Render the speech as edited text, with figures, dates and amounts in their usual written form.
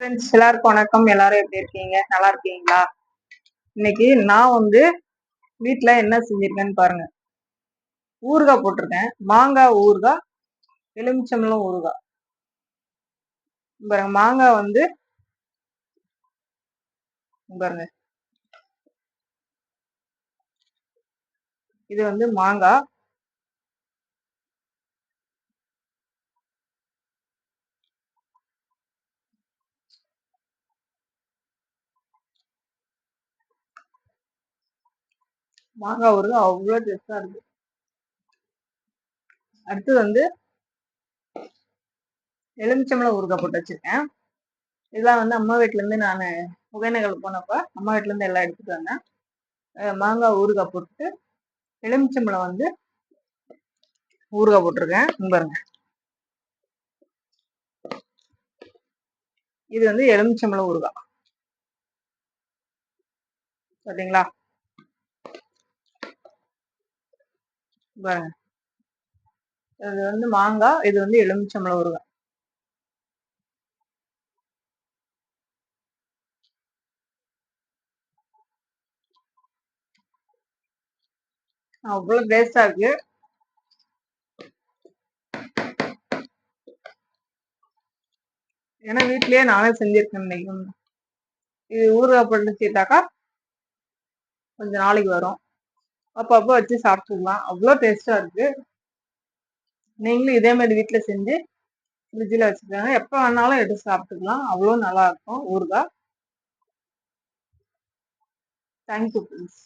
Friends எல்லாருக்கும் வணக்கம். எல்லாரும் எப்படி இருக்கீங்க? நல்லா இருக்கீங்களா? இன்னைக்கு நான் வந்து வீட்ல என்ன செஞ்சிருக்கேன்னு பாருங்க. ஊறுகாய் போட்டிருக்கேன். மாங்காய் ஊறுகாய், எலுமிச்சம்பழம் ஊறுகாய். பாருங்க, மாங்காய் வந்து பாருங்க, இது வந்து மாங்காய். மாங்காய் ஊறுகாய் அவ்வளோ டேஸ்டா இருக்கு. அடுத்து வந்து எலுமிச்சம்பழம் ஊறுகாய் போட்டு வச்சிருக்கேன். இதெல்லாம் வந்து அம்மா வீட்டுல இருந்து நான் ஒகேனக்கல் போனப்ப அம்மா வீட்டுல இருந்து எல்லாம் எடுத்துட்டு வந்தேன். மாங்காய் ஊறுகாய் போட்டு எலுமிச்சம்பழம் வந்து ஊறுகாய் போட்டிருக்கேன். பாருங்க, இது வந்து எலுமிச்சம்பழம் ஊறுகாய். பாத்தீங்களா? பாருங்க, இது வந்து மாங்காய், இது வந்து எலுமிச்சம்பழம் ஊறுகாய். அவ்வளவு டேஸ்டா இருக்கு. ஏன்னா வீட்லயே நானே செஞ்சிருக்கேன் இன்னைக்கு. இது ஊறுகாய் போட்டு வச்சுட்டாக்கா கொஞ்ச நாளைக்கு வரும். அப்பப்போ வச்சு சாப்பிட்டுக்கலாம். அவ்வளோ டேஸ்டா இருக்கு. நீங்களும் இதே மாதிரி வீட்டுல செஞ்சு ஃப்ரிட்ஜில் வச்சுக்கோங்க. எப்போ வேணாலும் எடுத்து சாப்பிட்டுக்கலாம். அவ்வளோ நல்லா இருக்கும் ஊறுகாய். Thank you friends.